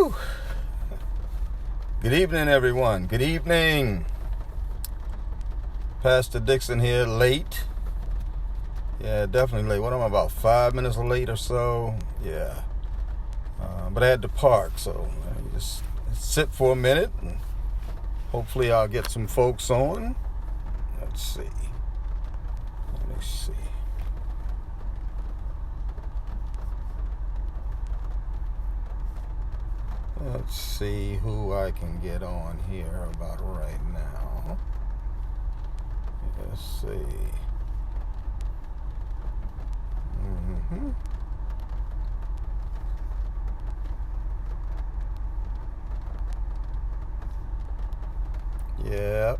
Whew. Good evening, everyone. Good evening. Pastor Dixon here, late. Yeah, definitely late. What am I, about 5 minutes late or so? Yeah. But I had to park, so just sit for a minute, and hopefully I'll get some folks on. Let's see. Let me see. Let's see who I can get on here about right now. Let's see. Yep.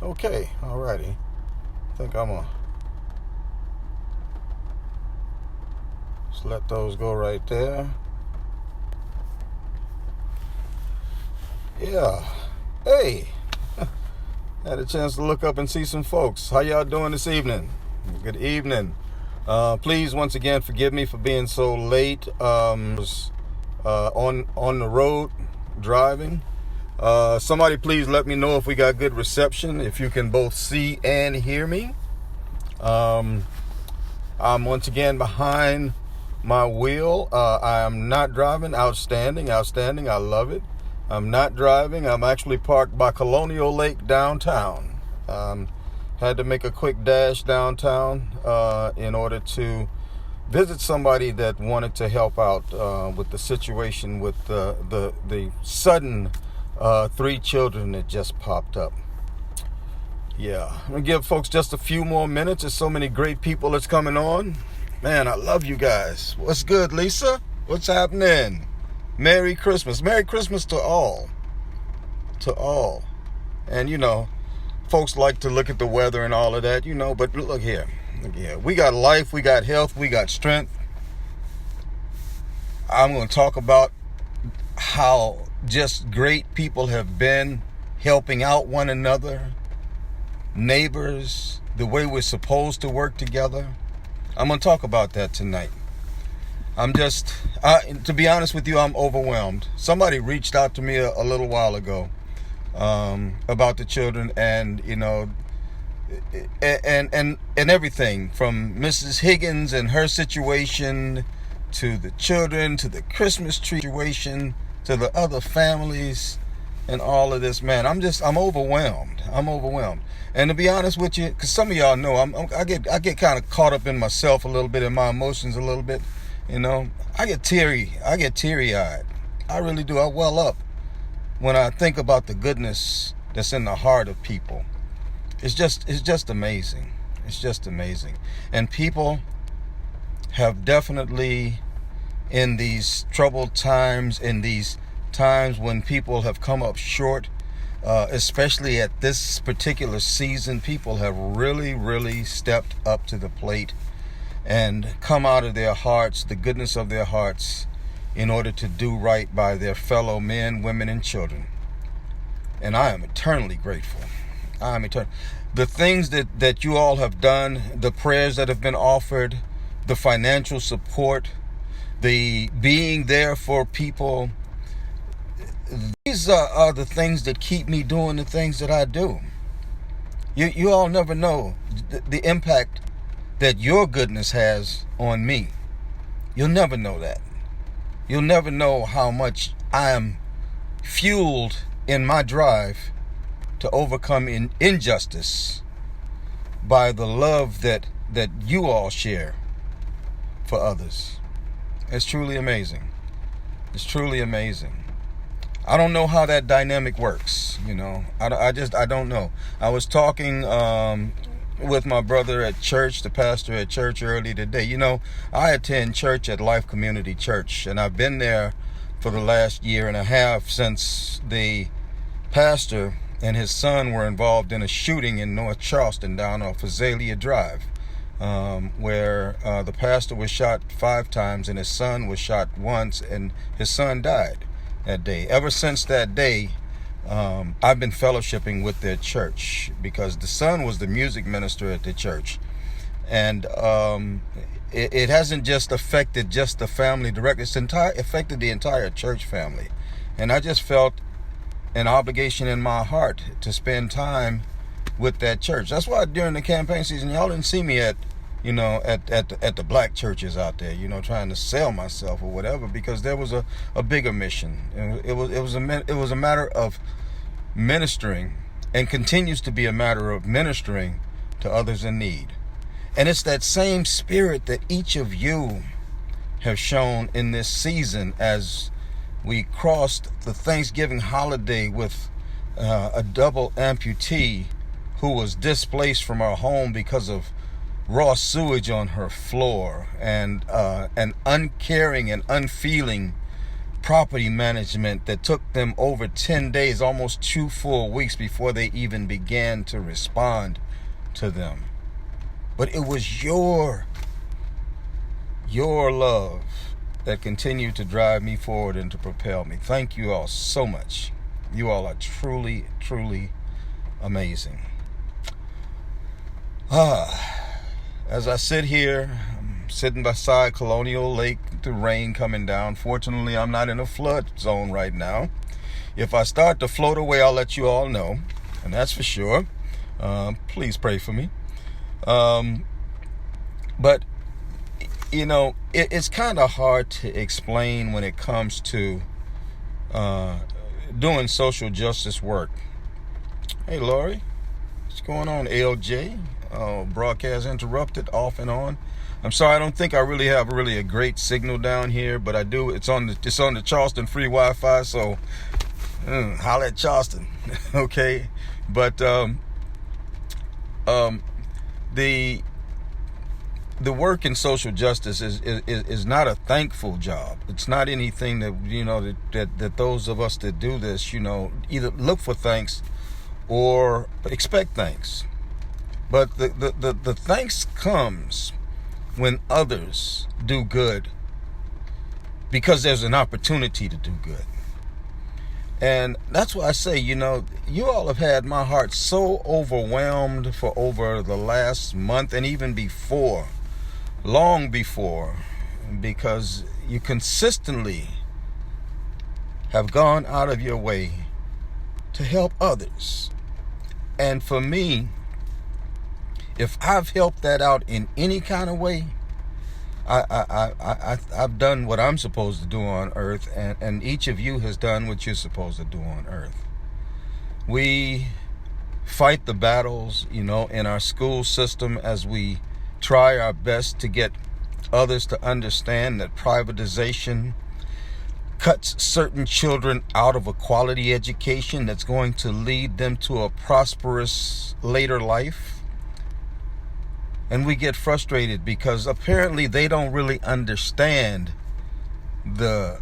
Okay, alrighty. I think I'm gonna just let those go right there. Yeah. Hey. Had a chance to look up and see some folks. How y'all doing this evening? Good evening. Please, once again, forgive me for being so late. Was on the road driving. Somebody please let me know if we got good reception, if you can both see and hear me. I'm once again behind my wheel. I am not driving. Outstanding. I love it. I'm not driving. I'm actually parked by Colonial Lake downtown. Had to make a quick dash downtown in order to visit somebody that wanted to help out with the situation with the sudden 3 children that just popped up. Yeah, I'm gonna give folks just a few more minutes. There's so many great people that's coming on. Man, I love you guys. What's good, Lisa? What's happening? Merry Christmas. Merry Christmas to all. To all. And folks like to look at the weather and all of that, but look here. We got life, we got health, we got strength. I'm going to talk about how just great people have been helping out one another, neighbors, the way we're supposed to work together. I'm going to talk about that tonight. To be honest with you, I'm overwhelmed. Somebody reached out to me a little while ago about the children and everything from Mrs. Higgins and her situation to the children, to the Christmas tree situation, to the other families and all of this. Man, I'm overwhelmed. I'm overwhelmed. And to be honest with you, because some of y'all know I get kind of caught up in myself a little bit, in my emotions a little bit. I get teary-eyed. I really do. I well up when I think about the goodness that's in the heart of people. It's just amazing. It's just amazing. And people have definitely, in these troubled times, in these times when people have come up short, especially at this particular season, people have really, really stepped up to the plate and come out of their hearts, the goodness of their hearts, in order to do right by their fellow men, women, and children. And I am eternally grateful. The things that you all have done, the prayers that have been offered, the financial support, the being there for people, these are the things that keep me doing the things that I do. You all never know the impact that your goodness has on me. You'll never know that. You'll never know how much I am fueled in my drive to overcome injustice by the love that you all share for others. It's truly amazing. It's truly amazing. I don't know how that dynamic works. I don't know. I was talking with my brother at church, the pastor at church early today. I attend church at Life Community Church, and I've been there for the last year and a half since the pastor and his son were involved in a shooting in North Charleston down off Azalea Drive. where the pastor was shot 5 times and his son was shot once, and his son died that day. Ever since that day, I've been fellowshipping with their church because the son was the music minister at the church. And it hasn't just affected just the family directly, it's affected the entire church family. And I just felt an obligation in my heart to spend time with that church. That's why during the campaign season, y'all didn't see me at the black churches out there, trying to sell myself or whatever, because there was a bigger mission. And it was a matter of ministering, and continues to be a matter of ministering to others in need. And it's that same spirit that each of you have shown in this season as we crossed the Thanksgiving holiday with a double amputee who was displaced from our home because of raw sewage on her floor, and an uncaring and unfeeling property management that took them over 10 days, almost 2 full weeks before they even began to respond to them. But it was your love that continued to drive me forward and to propel me. Thank you all so much. You all are truly, truly amazing. As I sit here, I'm sitting beside Colonial Lake, the rain coming down. Fortunately, I'm not in a flood zone right now. If I start to float away, I'll let you all know, and that's for sure. Please pray for me. But it's kind of hard to explain when it comes to doing social justice work. Hey, Lori, what's going on, LJ? Broadcast interrupted, off and on. I'm sorry, I don't think I really have a great signal down here, but I do. It's on the Charleston free Wi-Fi, so holla at Charleston, okay? But the work in social justice is not a thankful job. It's not anything that that those of us that do this either look for thanks or expect thanks. But the thanks comes when others do good, because there's an opportunity to do good. And that's why I say, you all have had my heart so overwhelmed for over the last month, and even before, long before, because you consistently have gone out of your way to help others. And for me, if I've helped that out in any kind of way, I've done what I'm supposed to do on earth, and each of you has done what you're supposed to do on earth. We fight the battles, in our school system, as we try our best to get others to understand that privatization cuts certain children out of a quality education that's going to lead them to a prosperous later life. And we get frustrated because apparently they don't really understand the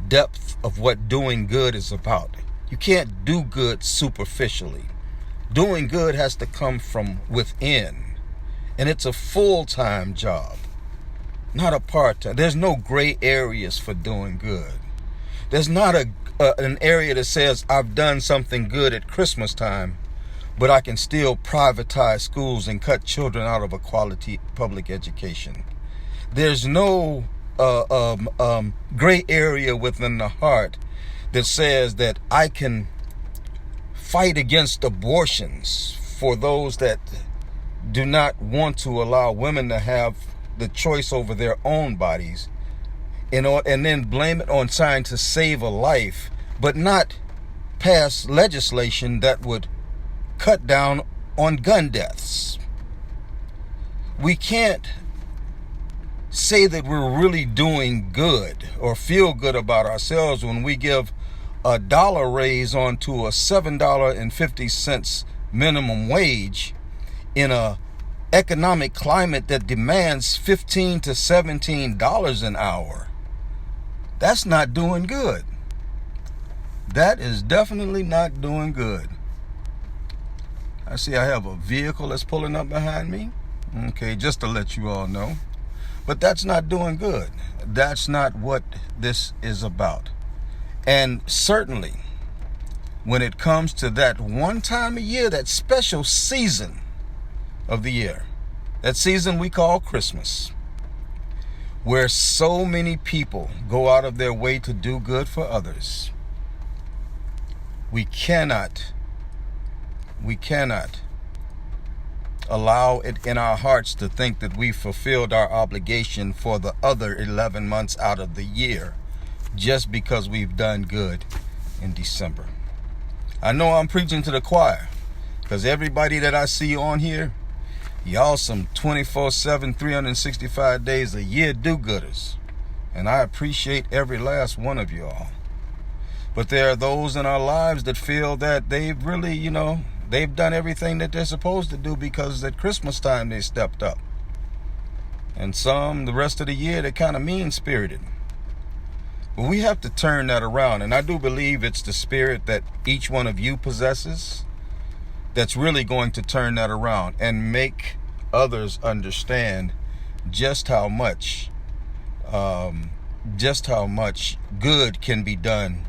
depth of what doing good is about. You can't do good superficially. Doing good has to come from within. And it's a full-time job, not a part-time. There's no gray areas for doing good. There's not an area that says I've done something good at Christmas time, but I can still privatize schools and cut children out of a quality public education. There's no gray area within the heart that says that I can fight against abortions for those that do not want to allow women to have the choice over their own bodies, and then blame it on trying to save a life, but not pass legislation that would cut down on gun deaths. We can't say that we're really doing good or feel good about ourselves when we give a dollar raise onto a $7.50 minimum wage in a economic climate that demands $15 to $17 an hour. That's not doing good. That is definitely not doing good. I see I have a vehicle that's pulling up behind me. Okay, just to let you all know. But that's not doing good. That's not what this is about. And certainly, when it comes to that one time a year, that special season of the year, that season we call Christmas, where so many people go out of their way to do good for others, we cannot allow it in our hearts to think that we fulfilled our obligation for the other 11 months out of the year just because we've done good in December. I know I'm preaching to the choir, because everybody that I see on here, y'all some 24/7, 365 days a year do-gooders. And I appreciate every last one of y'all. But there are those in our lives that feel that they've really, they've done everything that they're supposed to do because at Christmas time they stepped up. And some, the rest of the year, they're kind of mean-spirited. But we have to turn that around. And I do believe it's the spirit that each one of you possesses that's really going to turn that around and make others understand just how much good can be done,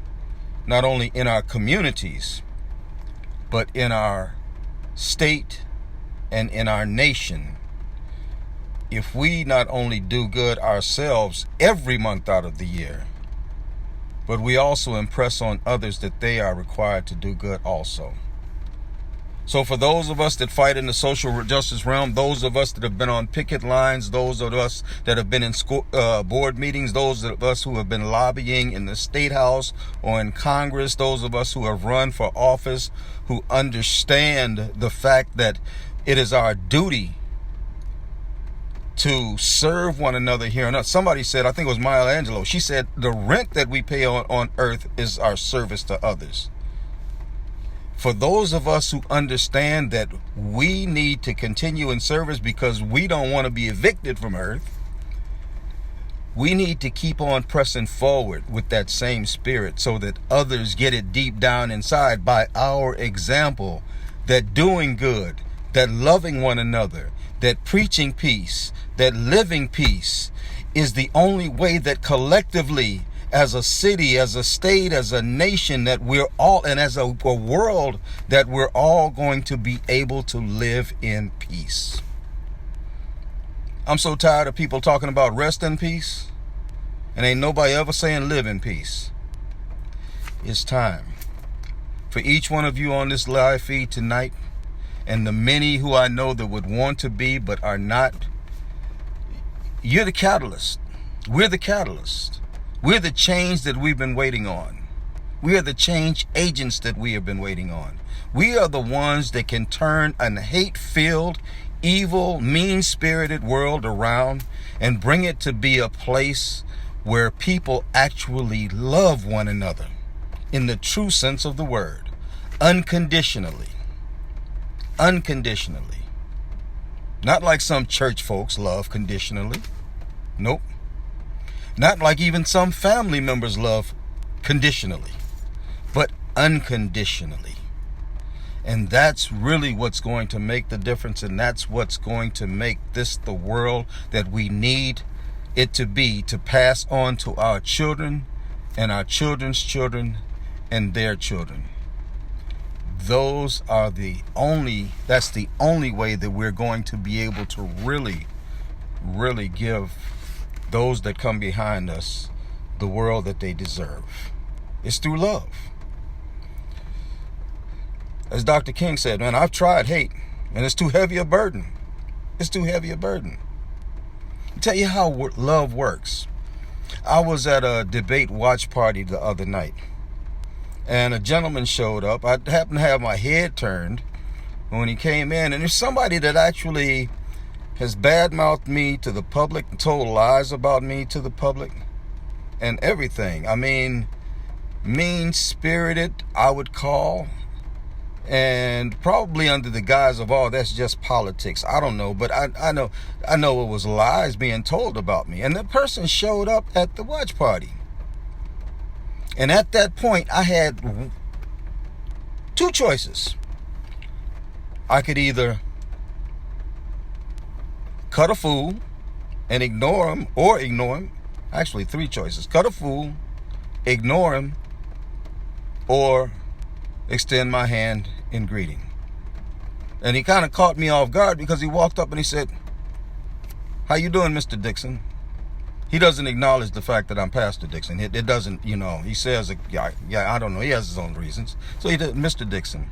not only in our communities, but in our state and in our nation, if we not only do good ourselves every month out of the year, but we also impress on others that they are required to do good also. So for those of us that fight in the social justice realm, those of us that have been on picket lines, those of us that have been in board meetings, those of us who have been lobbying in the State House or in Congress, those of us who have run for office, who understand the fact that it is our duty to serve one another here on earth. Somebody said, I think it was Maya Angelou, she said, the rent that we pay on earth is our service to others. For those of us who understand that we need to continue in service because we don't want to be evicted from earth, we need to keep on pressing forward with that same spirit so that others get it deep down inside by our example, that doing good, that loving one another, that preaching peace, that living peace is the only way that collectively, as a city, as a state, as a nation, that we're all, and as a world, that we're all going to be able to live in peace. I'm so tired of people talking about rest in peace, and ain't nobody ever saying live in peace. It's time for each one of you on this live feed tonight, and the many who I know that would want to be but are not. You're the catalyst. We're the catalyst. We're the change that we've been waiting on. We are the change agents that we have been waiting on. We are the ones that can turn a hate-filled, evil, mean-spirited world around and bring it to be a place where people actually love one another in the true sense of the word, unconditionally. Unconditionally. Not like some church folks love conditionally. Nope. Not like even some family members love conditionally, but unconditionally. And that's really what's going to make the difference, and that's what's going to make this the world that we need it to be, to pass on to our children and our children's children and their children. That's the only way that we're going to be able to really, really give those that come behind us the world that they deserve. It's through love. As Dr. King said, man, I've tried hate, and it's too heavy a burden. It's too heavy a burden. I'll tell you how love works. I was at a debate watch party the other night, and a gentleman showed up. I happened to have my head turned when he came in, and there's somebody that actually has badmouthed me to the public, told lies about me to the public, and everything. I mean, mean-spirited, I would call, and probably under the guise of, oh, that's just politics. I don't know, but I know it was lies being told about me. And the person showed up at the watch party. And at that point, I had two choices. I could either cut a fool and ignore him, or ignore him. Actually, three choices: cut a fool, ignore him, or extend my hand in greeting. And he kind of caught me off guard because he walked up and he said, "How you doing, Mr. Dixon?" He doesn't acknowledge the fact that I'm Pastor Dixon. It doesn't, he says, yeah, I don't know. He has his own reasons. So he did, Mr. Dixon.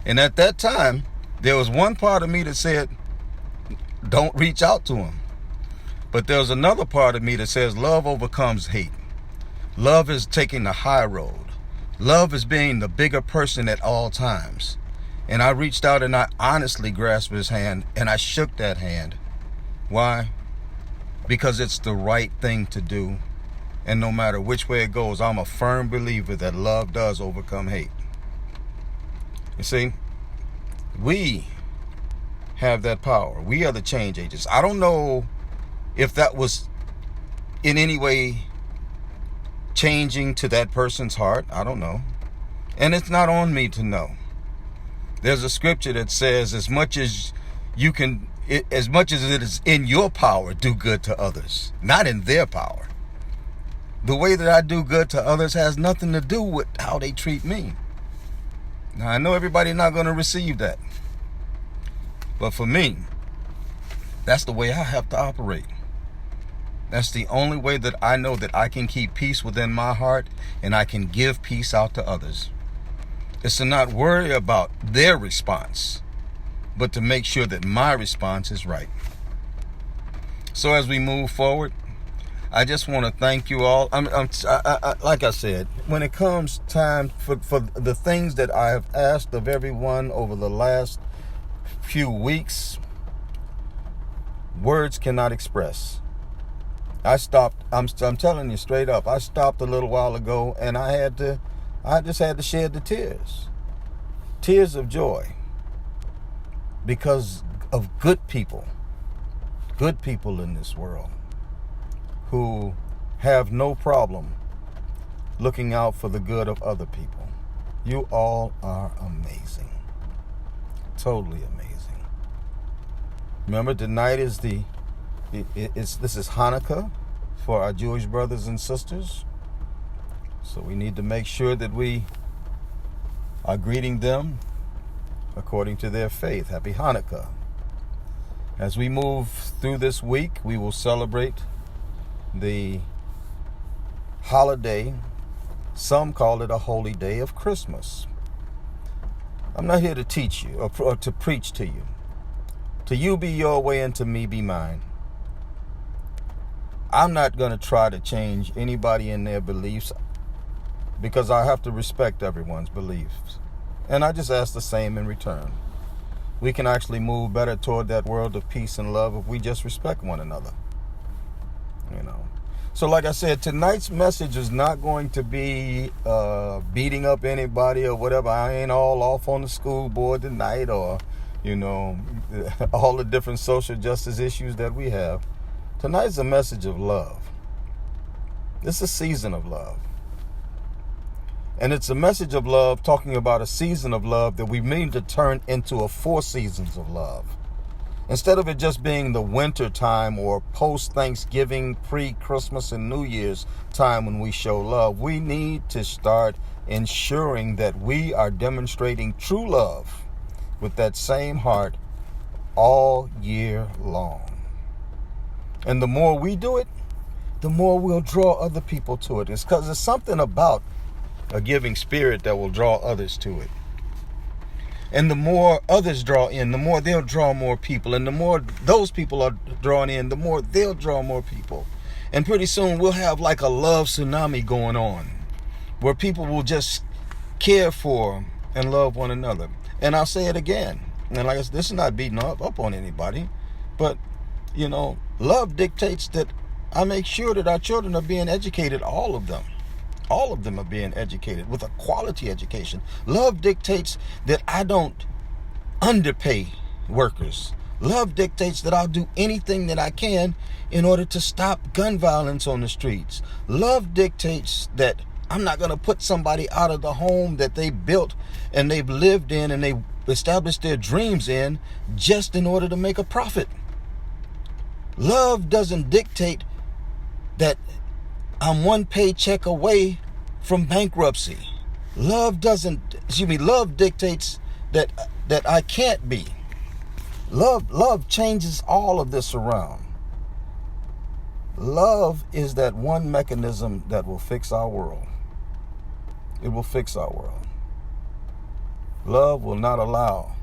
And at that time, there was one part of me that said, don't reach out to him. But there was another part of me that says, love overcomes hate. Love is taking the high road. Love is being the bigger person at all times. And I reached out and I honestly grasped his hand and I shook that hand. Why? Because it's the right thing to do. And no matter which way it goes, I'm a firm believer that love does overcome hate. You see, we have that power. We are the change agents. I don't know if that was in any way changing to that person's heart. I don't know. And it's not on me to know. There's a scripture that says, as much as it is in your power, do good to others, not in their power. The way that I do good to others has nothing to do with how they treat me. Now, I know everybody's not going to receive that. But for me, that's the way I have to operate. That's the only way that I know that I can keep peace within my heart and I can give peace out to others. It's to not worry about their response, but to make sure that my response is right. So as we move forward, I just want to thank you all. Like I said, when it comes time for the things that I have asked of everyone over the last few weeks, words cannot express. I stopped. I'm telling you straight up. I stopped a little while ago, and I just had to shed the tears of joy, because of good people in this world who have no problem looking out for the good of other people. You all are amazing. Totally amazing. Remember, tonight is this is Hanukkah for our Jewish brothers and sisters. So we need to make sure that we are greeting them according to their faith. Happy Hanukkah. As we move through this week, we will celebrate the holiday. Some call it a holy day of Christmas. I'm not here to teach you or to preach to you. To you be your way and to me be mine. I'm not going to try to change anybody in their beliefs, because I have to respect everyone's beliefs. And I just ask the same in return. We can actually move better toward that world of peace and love if we just respect one another. So like I said, tonight's message is not going to be beating up anybody or whatever. I ain't all off on the school board tonight, or, all the different social justice issues that we have. Tonight's a message of love. This is a season of love. And it's a message of love, talking about a season of love that we mean to turn into 4 seasons of love. Instead of it just being the winter time or post-Thanksgiving, pre-Christmas and New Year's time when we show love, we need to start ensuring that we are demonstrating true love with that same heart all year long. And the more we do it, the more we'll draw other people to it. It's because there's something about a giving spirit that will draw others to it. And the more others draw in, the more they'll draw more people. And the more those people are drawn in, the more they'll draw more people. And pretty soon we'll have like a love tsunami going on, where people will just care for and love one another. And I'll say it again. And like I said, this is not beating up on anybody. But, love dictates that I make sure that our children are being educated, all of them. All of them are being educated with a quality education. Love dictates that I don't underpay workers. Love dictates that I'll do anything that I can in order to stop gun violence on the streets. Love dictates that I'm not going to put somebody out of the home that they built and they've lived in and they established their dreams in just in order to make a profit. Love doesn't dictate that I'm one paycheck away from bankruptcy. Love dictates that I can't be. Love changes all of this around. Love is that one mechanism that will fix our world. It will fix our world. Love will not allow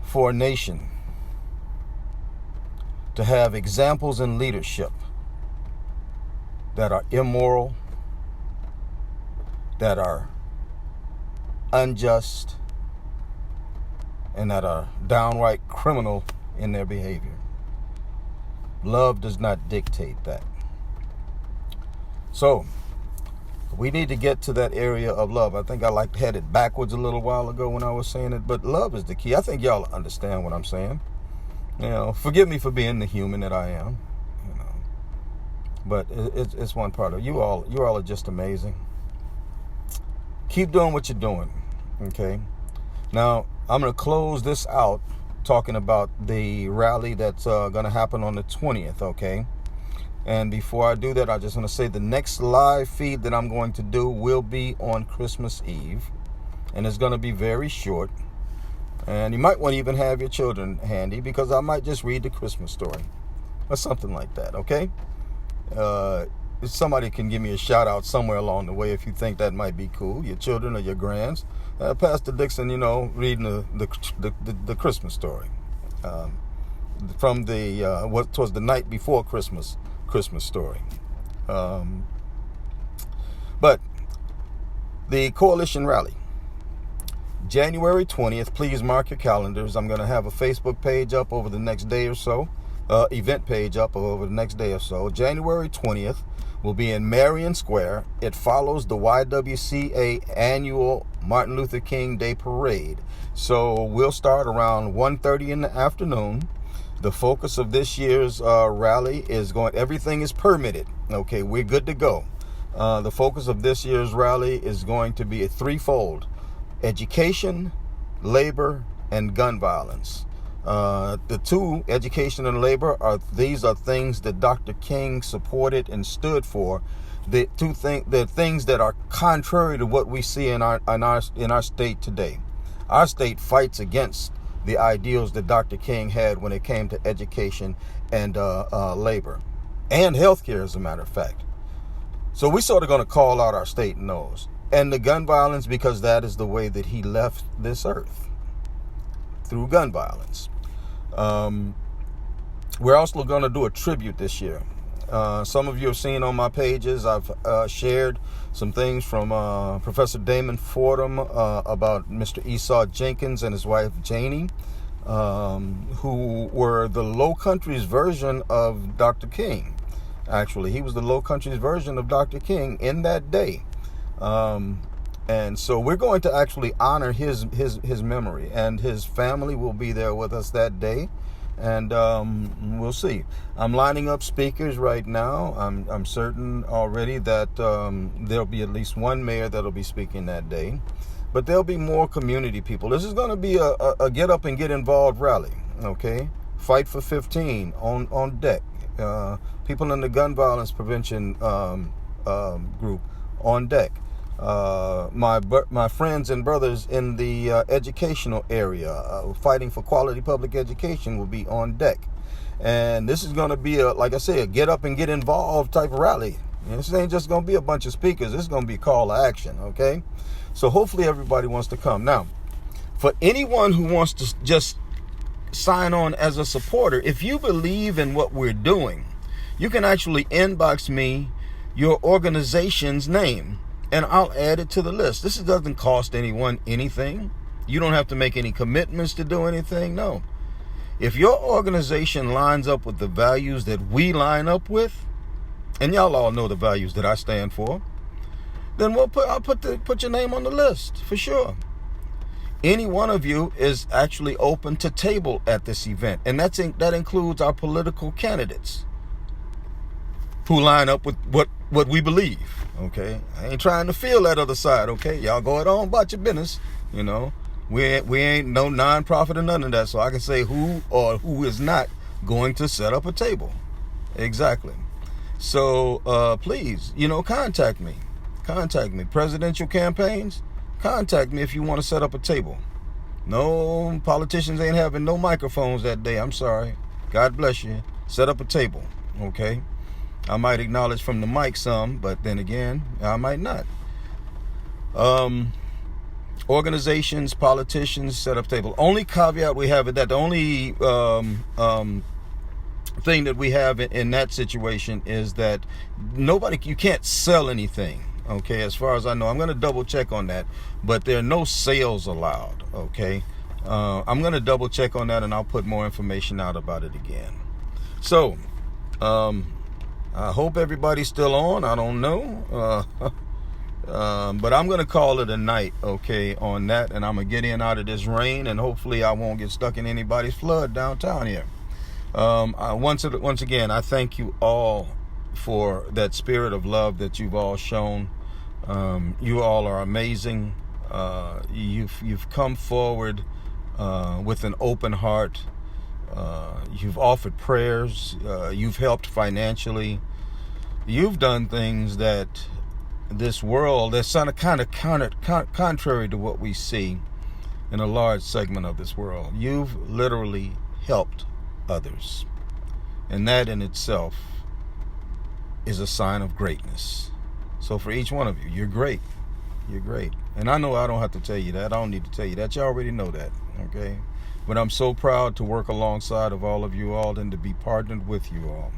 for a nation to have examples in leadership that are immoral, that are unjust, and that are downright criminal in their behavior. Love does not dictate that. So, we need to get to that area of love. I think I had it backwards a little while ago when I was saying it, but love is the key. I think y'all understand what I'm saying. Forgive me for being the human that I am. But it's one part of you all. You all are just amazing. Keep doing what you're doing. Okay. Now I'm going to close this out talking about the rally that's going to happen on the 20th. Okay. And before I do that, I just want to say the next live feed that I'm going to do will be on Christmas Eve, and it's going to be very short. And you might want to even have your children handy, because I might just read the Christmas story or something like that. Okay. Somebody can give me a shout out somewhere along the way if you think that might be cool, your children or your grands. Pastor Dixon, reading the Christmas story from the what was the night before Christmas story. But the coalition rally, January 20th, please mark your calendars. I'm going to have a Facebook page up over the next day or so. Event page up over the next day or so. January 20th will be in Marion Square. It follows the YWCA annual Martin Luther King Day Parade. So we'll start around 1:30 in the afternoon. The focus of this year's rally is everything is permitted. Okay, we're good to go. The focus of this year's rally is going to be a threefold: education, labor, and gun violence. The two, education and labor, are things that Dr. King supported and stood for. The things that are contrary to what we see in our state today. Our state fights against the ideals that Dr. King had when it came to education and labor and healthcare, as a matter of fact. So we're sort of going to call out our state in those. And the gun violence, because that is the way that he left this earth, through gun violence. We're also going to do a tribute this year. Some of you have seen on my pages, I've shared some things from Professor Damon Fordham about Mr. Esau Jenkins and his wife Janie, who were the Low Countries version of Dr. King. Actually, he was the Low Countries version of Dr. King in that day. And so we're going to actually honor his memory, and his family will be there with us that day. And we'll see. I'm lining up speakers right now. I'm certain already that there'll be at least one mayor that'll be speaking that day. But there'll be more community people. This is going to be a get up and get involved rally. Okay? Fight for 15 on deck. People in the gun violence prevention group on deck. My friends and brothers in the educational area, fighting for quality public education, will be on deck. And this is going to be like I say, a get up and get involved type of rally. This ain't just going to be a bunch of speakers. This is going to be a call to action. Okay. So hopefully everybody wants to come. Now, for anyone who wants to just sign on as a supporter, if you believe in what we're doing, you can actually inbox me your organization's name, and I'll add it to the list. This doesn't cost anyone anything. You don't have to make any commitments to do anything. No. If your organization lines up with the values that we line up with, and y'all all know the values that I stand for, then I'll put your name on the list for sure. Any one of you is actually open to table at this event, and that includes our political candidates who line up with what we believe. Okay, I ain't trying to feel that other side. Okay, y'all go it on about your business. We ain't no nonprofit or none of that, so I can say who or who is not going to set up a table. Exactly. So please, contact me. Contact me. Presidential campaigns, contact me if you want to set up a table. No, politicians ain't having no microphones that day. I'm sorry. God bless you. Set up a table, okay? I might acknowledge from the mic some, but then again, I might not. Organizations, politicians, set up table. Only caveat we have is that the only thing that we have in that situation is that you can't sell anything. Okay, as far as I know, I'm going to double check on that, but there are no sales allowed. Okay, I'm going to double check on that, and I'll put more information out about it again. So, I hope everybody's still on. I don't know, but I'm going to call it a night. Okay, on that, and I'm gonna get in out of this rain, and hopefully I won't get stuck in anybody's flood downtown here. Once again, I thank you all for that spirit of love that you've all shown. You all are amazing. You've come forward with an open heart. You've offered prayers. You've helped financially. You've done things that this world, that's kind of contrary to what we see in a large segment of this world. You've literally helped others, and that in itself is a sign of greatness. So for each one of you, you're great. You're great. And I know I don't have to tell you that. I don't need to tell you that. You already know that, okay? But I'm so proud to work alongside of all of you all and to be partnered with you all.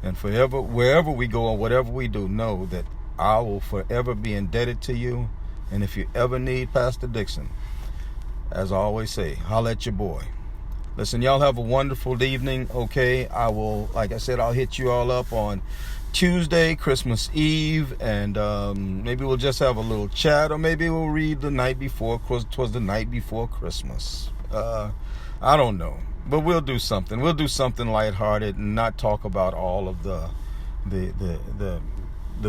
And wherever we go or whatever we do, know that I will forever be indebted to you. And if you ever need Pastor Dixon, as I always say, holla at your boy. Listen, y'all have a wonderful evening, okay? I will, like I said, I'll hit you all up on Tuesday, Christmas Eve, and maybe we'll just have a little chat, or maybe we'll read the night before, because 'twas the night before Christmas. I don't know, but we'll do something. We'll do something lighthearted and not talk about all of the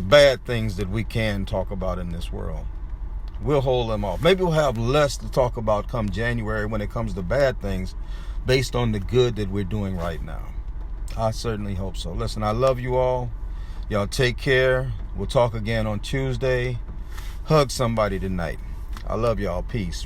bad things that we can talk about in this world. We'll hold them off. Maybe we'll have less to talk about come January when it comes to bad things, based on the good that we're doing right now. I certainly hope so. Listen, I love you all. Y'all take care. We'll talk again on Tuesday. Hug somebody tonight. I love y'all. Peace.